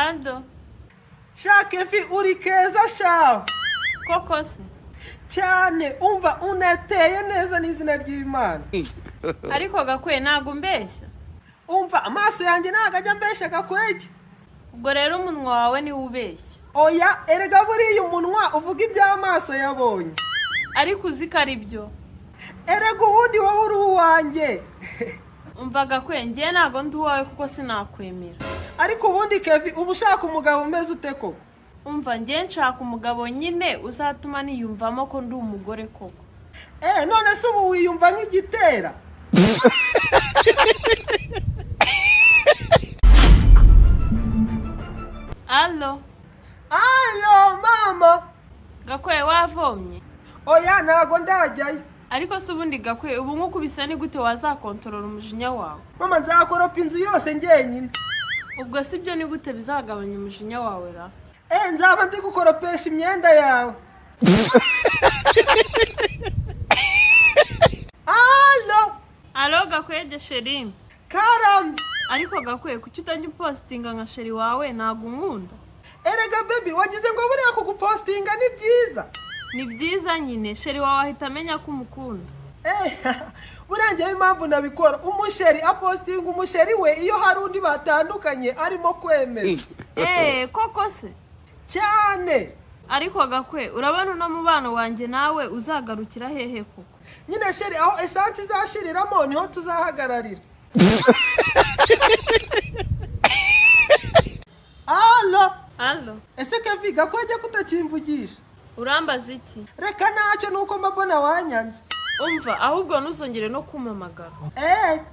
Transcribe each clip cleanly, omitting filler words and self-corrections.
Allo. Shake fi uri keza shaho. Koko se. Cyane umva unateye neza n'izina ry'Imana. Ariko Gakwe ntago mbeshya. Umva amaso yanjye ntago ajya mbeshya Gakwege. Ubwo rero umunwa wawe ni ubeshya. Oya erega buriya umunwa uvuga iby'amaso yabonye. Ariko uziko ari byo. Erega ubundi wowe uri uwanjye. Umva Gakwe ngiye ntago ndi uwawe kuko sinakwemera. Ariko ubundi Kevi uba ushaka umugabo umeze ute koko? Umva ngiye nshaka umugabo nyine uzatuma niyumvamo ko ndi umugore koko. None se ubu wiyumva nk'igitera? Allo. Allo mama. Gakwe wavomye? Oya ntago ndajyayo. Ariko se ubundi Gakwe ubu nko kubisa ni gute wazakontorora umujinya wawe? Mama nzakoropa inzu yose njyenyine. Ubwo sibyo ni gute bizagabanya umujinya wawe ra? Nzaba ndi gukoropesha imyenda yawe. Allo. Allo Gakwege sheri. Karam. Ariko Gakwe kuki utajya postinga nka sheri wawe ntago unkunda? Erega baby wagize ngo buriya kugupostinga ni byiza. Ni byiza nyine sheri wawe ahita amenya ko umukunda. Burangiye impamvu nabikora umusheri apostinga umusheri we iyo hari undi batandukanye arimo kwemeza. Koko se cyane. Ariko Gakwe urabona uno mubano wanjye nawe uzagarukira hehe koko? Nyine sheri aho essence izashiriramo niho tuzahagararira. Allo. Ese Kevi Gakwege kutakimvugisha? Urambaza iki? Reka ntacyo nuko mbabona wanyanze. Umva ahubwo ntuzongere no kumpamagara.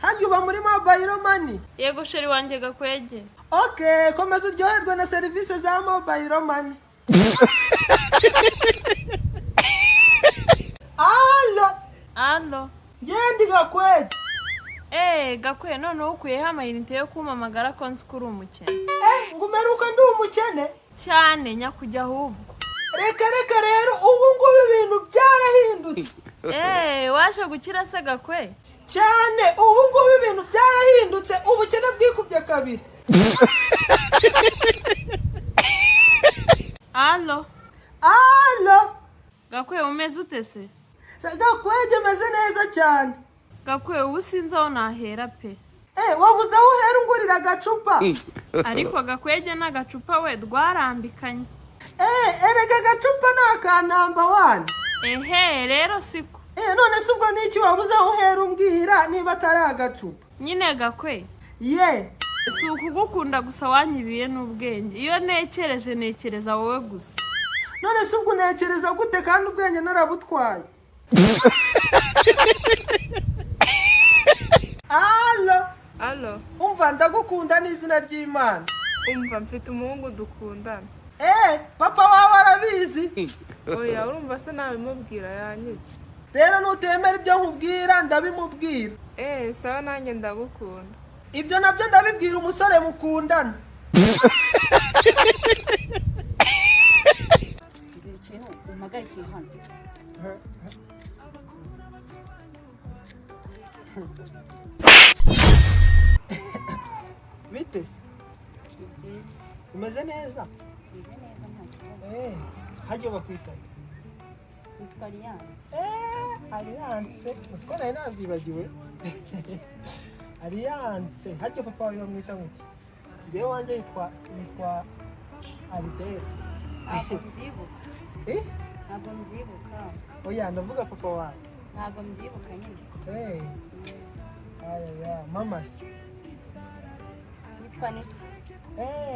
Hajya uba muri mobile money? Yego sheri wanjye Gakwege. Okay, komeza uryoherwe na serivisi za mobile money. Allo. Ngendi Gakwege. Gakwe none ukuyeho amayinite yo kumpamagara ko nzi ko uri umukene. Ngumeruka ndi umukene? Cyane nyakujya ahubwo. Reka rero ubu ngubu ibintu byarahindutse. Waje gukira se Gakwe? Cyane ubu ngubu ibintu byarahindutse ubukene bwikubye kabiri. Allo. Gakwe umeze ute se? Gakwege meze neza cyane. Gakwe ubu sinzi aho nahera pe. Wabuze aho uhera ungurira agacupa. Ariko Gakwege n'agacupa we dwarambikanye. Erega agacupa ni akanamba wane. Rero siko. None se ubwo niki wabuze aho uhera umbwira niba atari agacupa? Nyine Gakwe. Si ukugukunda gusa wanyibiye n'ubwenge. Iyo nekereza wowe gusa. None se ubwo nekereza gute kandi ubwenge narabutwaye? Allo. Umva ndagukunda n'izina ry'Imana. Umva mfite umuhungu dukundana. Papa wawe arabizi? Oya urumva se nawe mubwira yanyica. Rero nutemera ibyo nkubwira ndabimubwira. Sawa nanjye ndagukunda. Ibyo nabyo ndabibwira umusore mukundana. Bite se? Umeze neza? Umeze neza nta kibazo. Hajya bakwita? Witwa Alliance. Alliance. Usiko nawe nabyibagiwe. Alliance. Hajya papa wawe bamwita muki? Ngewe wanjye yitwa Albert. Ntabwo mbyibuka. Ntabwo mbyibuka. Oya ndavuga papa wawe. Ntabwo mbyibuka nyine. Mama se? Yitwa Anita.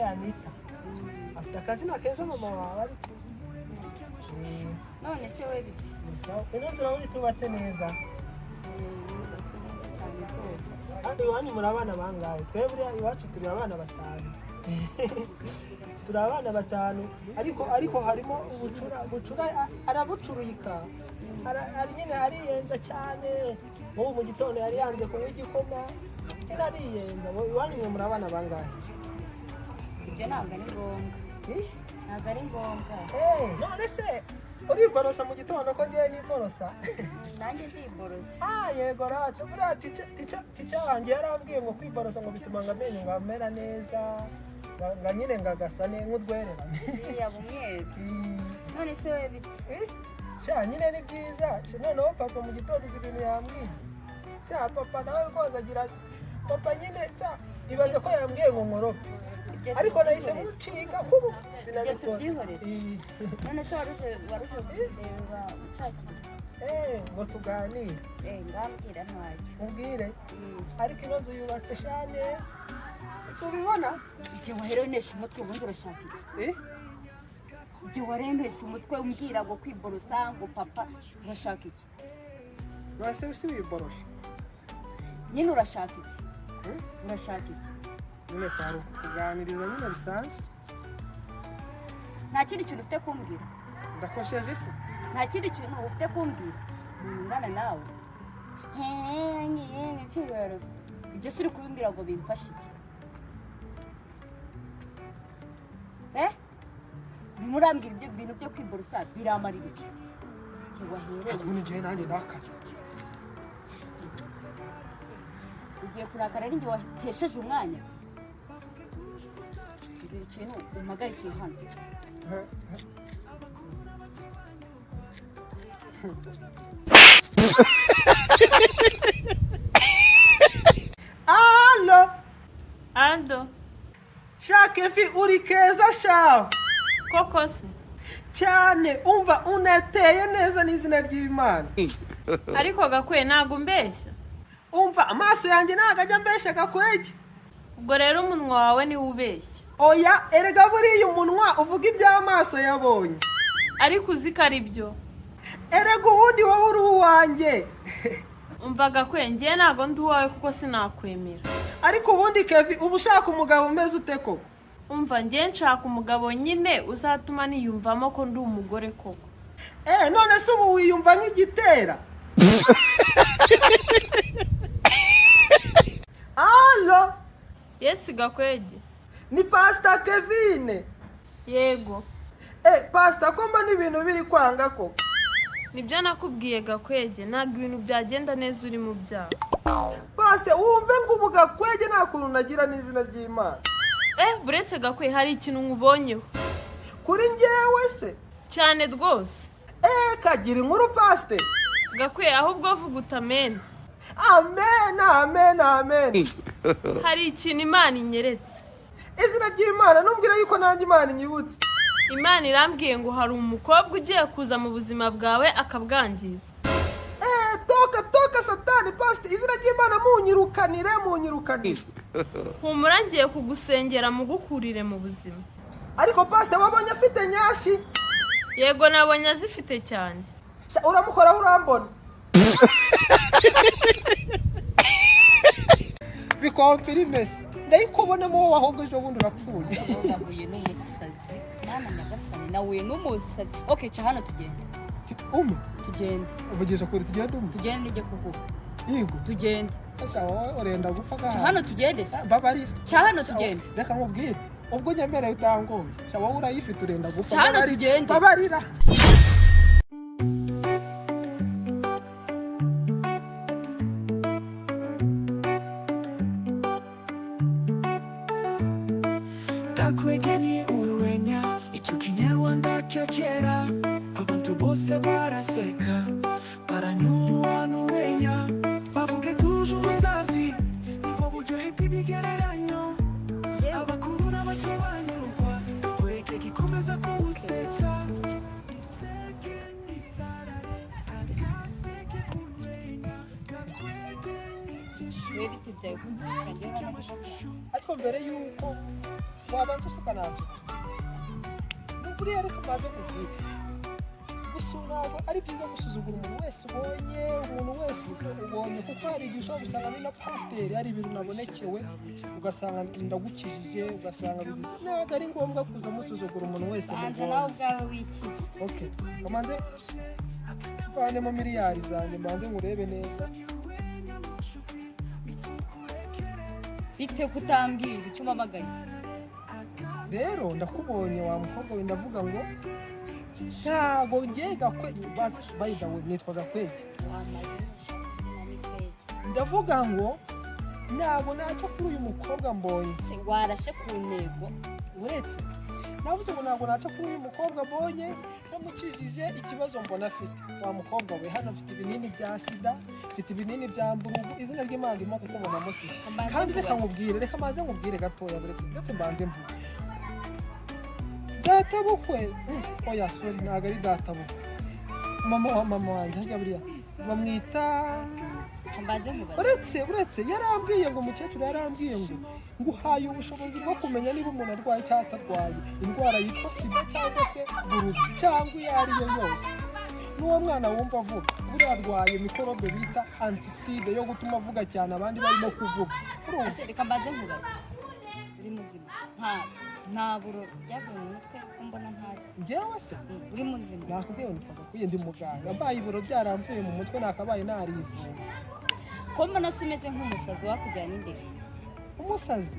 Anita. Afite akazina keza mama wawe ariko. None se we bite? Ino nzu urabona itubatse neza. Yubatse neza cyane rwose. Kandi iwanyu muri abana bangahe? Twebwe iwacu turi abana 5. Turi abana 5 ariko harimo ubucura arabucuruyika. Ari nyine ariyenza cyane. Ubu mu gitondo yari yanze kunywa igikoma. Ariyenza. Iwanyu muri abana bangahe? Ibyo ntabwo ari ngombwa. Ntabwo ari ngombwa. None se uriborosa mu gitondo ko ngiye niborosa? Nanjye ndiborosa. Yego rata buriya tica wanjye yarambwiye ngo kwiborosa ngo bituma ngo amenyo ngo amera neza nga nyine ngagasane nk'udwererane yaba umweru none se we biti sha nyine ni byiza noneho papa mu gitondo uzi ibintu yambwiye sha papa nawe rwose agira papa nyine sha ibaze ko yambwiye ngo nkorope ariko nahise mucika kubu sinabikora none se waruje kureba ucakira ngo tuganire ngambwira ntacyo ubwire ariko ino nzu yubatse sha neza si ubibona igihe waherenesha umutwe ubundi urashaka iki igihe warenesha umutwe umbwira ngo kwiborosa ngo papa urashaka iki wase usi wiborosha nyine urashaka iki urashaka iki nyine kwari kuganiriza nyine bisanzwe nta kindi kintu ufite kumbwira ndakosheje se nta kindi kintu ufite kumbwira ungana nawe kwiborosa ibyo si uri kubimbwira ngo bimfashe iki ntimurambwira ibyo bintu byo kwiborosa biramarira iki ubundi ngiye nanjye ndakaje ugiye kurakara ari njye watesheje umwanya mbwira ikintu umpagarikiye hano Allo shake fi uri keza shaho koko se cyane umva unateye neza n'izina ry'Imana ariko Gakwe ntago mbeshya umva amaso yanjye ntago ajya mbeshya Gakwege ubwo rero umunwa wawe niwe ubeshya oya erega buriya umunwa uvuga iby'amaso yabonye ariko uzi ko ari byo erega ubundi wowe uri uwanjye umva Gakwe ngiye ntago ndi uwawe kuko sinakwemera ariko ubundi Kevi uba ushaka umugabo umeze ute koko umva ngiye nshaka umugabo nyine uzatuma niyumvamo ko ndi umugore koko none se ubu wiyumva nk'igitera Allo yesi Gakwege ni Pastor Kevin yego Pastor ko mba n'ibintu biri kwanga koko nibyo nakubwiye Gakwege ntabwo ibintu byagenda neza uri mu byaha Pastor wumve ngo ubu Gakwege nta kuntu nagira n'izina ry'Imana buretse Gakwe hari ikintu nkubonyeho kuri njyewe se cyane rwose kagira inkuru Pastor Gakwe ahubwo vuga utamena amen amen amen hari ikintu Imana inyeretse izina ry'Imana numbwira yuko nanjye Imana inyibutse Imana irambwiye ngo hari umukobwa ugiye kuza mu buzima bwawe akabwangiza toka satani Pastor izina ry'Imana munyirukanire humura ngiye kugusengera mugukurire mu buzima ariko Pastor wabonye afite nyashi yego nabonye azifite cyane uramukoraho urambona bikomfirime se ndayikubonamo wowe ahubwo ejo bundi urapfuye nahuye n'umusazi mwana nyagasani nahuye n'umusazi okay ca hano tugende tugende uvugisha kuri tugende tugende nijye kuvuga yego tugende asa wowe urenda gupfa ca hano tugende se babarira ca hano tugende reka nkubwire ubwo nyemere utangoye sa wowe urayifite urenda gupfa ca hano tugende babarira Gakwege ni urwenya icyo kinyarwanda cyo kera abantu bose baraseka baranyuwa n'urwenya bavuga tuje ubusazi nibwo buryohe bw'ibigereranyo abakuru n'abato banyurwa Gakwege gikomeza kuwusetsa iseke n'isarare agaseke k'urwenya Gakwege we biti byawe kunzira ariko mbere yuko wabanza usukanazo nukuri ariko maze kugira gusurago ari byiza gusuzugura umuntu wese ubonye kuko hari igihe ushobora gusanga ni na pasiteri hari ibintu nabonekewe ugasanga ndagukijije ugasanga ntabwo ari ngombwa kuza musuzugura umuntu wese banza nawe ubwawe wikize okay kamanze mvane mu miliyari zanjye mbanze ngurebe neza bite kutambwira icyo umpamagaye rero ndakubonye wa mukobwa we ndavuga ngo ntago ngiye Gakwege by the way nitwa Gakwege ndavuga ngo ntabwo naca kuri uyu mukobwa mbonye. se warashe ku ntego. Uretse navuze ngo ntabwo naca kuri uyu mukobwa mbonye namukijije ikibazo mbona afite. Wa mukobwa we hano afite ibinini bya sida, afite ibinini bya mburugu, izina ry'Imana irimo kukubona musi. Kandi reka maze nkubwire gatoya ndetse mbanze mvuge. Data bukwe oya sorry ntabwo ari data bukwe. Mama wanjye hajya buriya bamwita uretse yarambwiye ngo umukecuru yarambwiye ngo nguhaye ubushobozi bwo kumenya niba umuntu arwaye cyangwa atarwaye indwara yitwa sida cyangwa se burugu cyangwa iyo ari yo yose. N'uwo mwana wumva avuga buriya arwaye mikorobe bita antiside yo gutuma avuga cyane abandi barimo kuvuga. Reka mbanze nkubaze uri muzima nta buro byavuye mu mutwe ko mbona ntazi. Njyewe se uri muzima nakubwiye ngo twagakwiye ndi muganga mbaye iburo byaramvuye mu mutwe nakabaye narivuye. Ko mbona simeze nk'umusazi wakujyana indero. Umusazi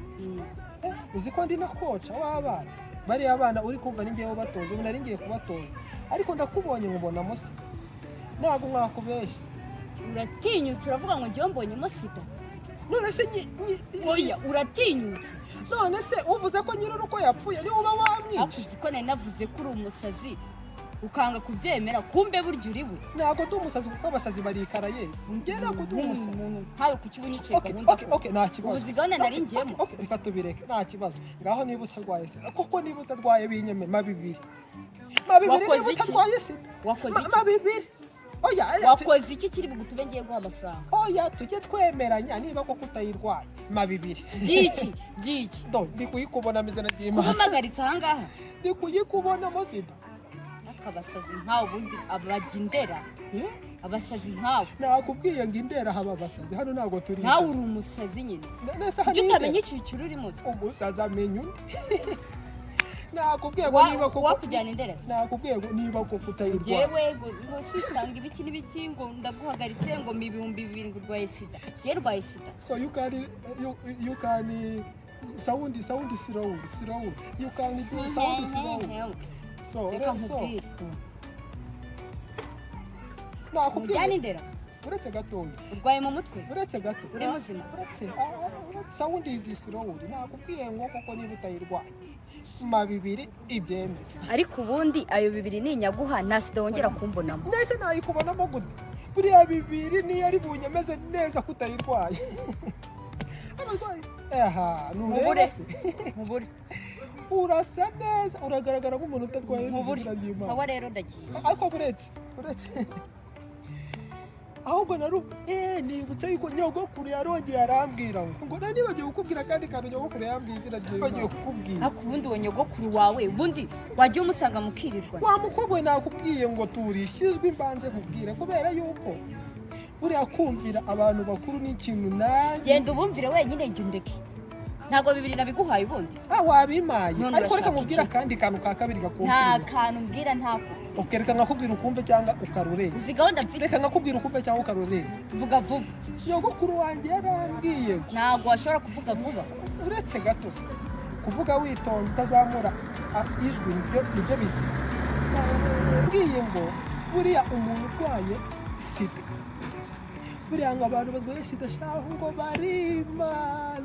uzi ko ndi na koca w'abana bari abana uri kumva ningewe batoza ubu nari ngiye kubatoza ariko ndakubonye nkubona musa ntabwo mwakubeshya. Uratinyutse uravuga ngo njyewe mbonyemo sida. None se oya uratinyutse. None se uvuze ko nyiri uko yapfuye ni uba wamwica. Akuzi ko nari navuze ko uri umusazi ukanga kubyemera kumbe burya uri we. Ntabwo ndi umusazi kuko abasazi barikara yese. Njye ntabwo ndi umusazi. Ntawe kuki ubunyiciye gahunda. Okay nta kibazo. Ubuzigabane nari ngiyemo. Reka tubireke nta kibazo. Ngaho niba utarwaye sida koko niba utarwaye binyeme mabibiri niba utarwaye sida. Wakoze iki? Mabibiri. Oya wakoze iki kiri bugutume ngiye guha amafaranga. Oya tujye twemeranya niba koko utayirwaye mabibiri. Giki ndi kuyikubona mizana ry'Imana. Kumagaritse aha ngaha. Ndi kuyikubona mo sida. Abasazi nkawe ubundi abajya indera. Abasazi nkawe nakubwiye ngo indera haba abasazi hano ntabwo turi. Nawe uri umusazi nyine. Ujye utamenya icyiciro urimo. Umusazi amenya nakubwiye ngo niba koko wakujyana indera. Nakubwiye ngo niba koko utayirwaye. Yewe ngo sisanga ibiki n'ibiki ngo ndaguhagaritse ngo 2000 urwaye sida. Yerwaye sida. So you can sound slow. You can do sound slow. So nakubwiye indera. Uretse gatoya. Urwaye mu mutwe. Uretse gato. Uri muzima. Uretse sound is slow. Nakubwiye ngo koko niba utayirwaye mabibiri ibyemeza. Ariko ubundi ayo bibiri ni inyaguha nta sida wongera kumbonamo. Nese nayikubonamo gute? Buriya bibiri ni yari bunyemeze neza kutayirwaye. Mubure. Urasa neza uragaragara nk'umuntu utarwaye sida. Sawa rero ndagiye. Ariko uretse ahubwo nibutse yuko nyogokuru yarongeye arambwira ngo nibagiye kukubwira kandi kantu nyogokuru yambwiye izina rye bagiye kukubwira. Ariko ubundi we nyogokuru wawe ubundi wagiye umusanga mukirirwa. Wa mukobwa nakubwiye ngo turishizwe imbanze kubwira kubera yuko buriya kumvira abantu bakuru ni ikintu nanjye. Genda ubumvire wenyine njye undeke. Ntabwo bibiri nabiguhaye ubundi. Wabimaye. Ariko reka mubwira kandi kantu ka kabiri gakumvira. Nta kantu mbwira ntako. Reka nkakubwira ukumve cyangwa ukarureba. Uzi gahunda mfite. Reka nkakubwira ukumve cyangwa ukarureba. Vuga vuba. Nyogokuru wanjye yarambwiye. Ntabwo washobora kuvuga vuba. Uretse gato kuvuga witonze utazamura ijwi nibyo bizima. Ngiye ngo buriya umuntu urwaye sida buriya ngo abantu barwaye sida shaho ngo barimana.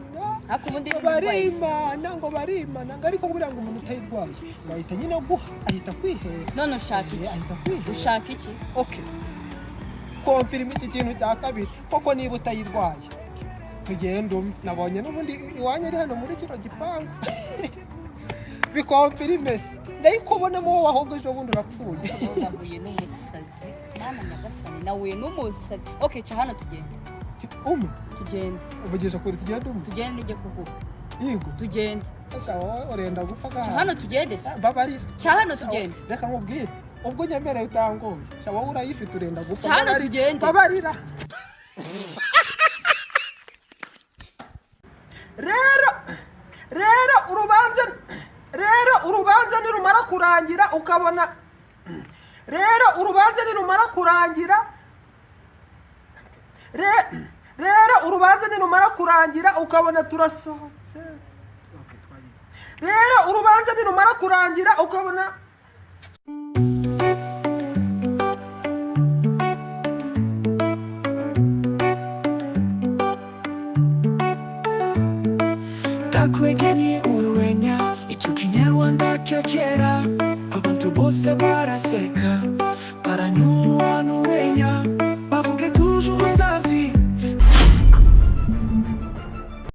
Barimana ngo ariko buriya ngo umuntu utayirwaye bahita nyine guha ahita kwihera. None ushaka iki? Okay konfirima iki kintu cya kabiri koko niba utayirwaye tugenda nabonye n'ubundi iwanyu ari hano muri kino gipangu bikonfirime se ndayikubonamo wowe ahubwo ejo bundi urapfuye. Nahuye n'umusazi mwana nyagasani nahuye n'umusazi. Okay ca hano tugenda. Tugenda. Uvugisha kuri tugenda Tugenda nijye kuvuga. Yego. Tugenda. Asa wowe urenda gupfa ga. Ca hano tugende se. Babarira. Ca hano tugenda. Reka nkubwire. Ubwo nyemereye utangoye. Ca wowe urayifite urenda gupfa. Ca hano tugende. Babarira. Rero urubanza nirumara kurangira ukabona turasohotse. Rero urubanza nirumara kurangira ukabona Gakwege ni urwenya, icyo kinyarwanda cya kera, abantu bose baraseka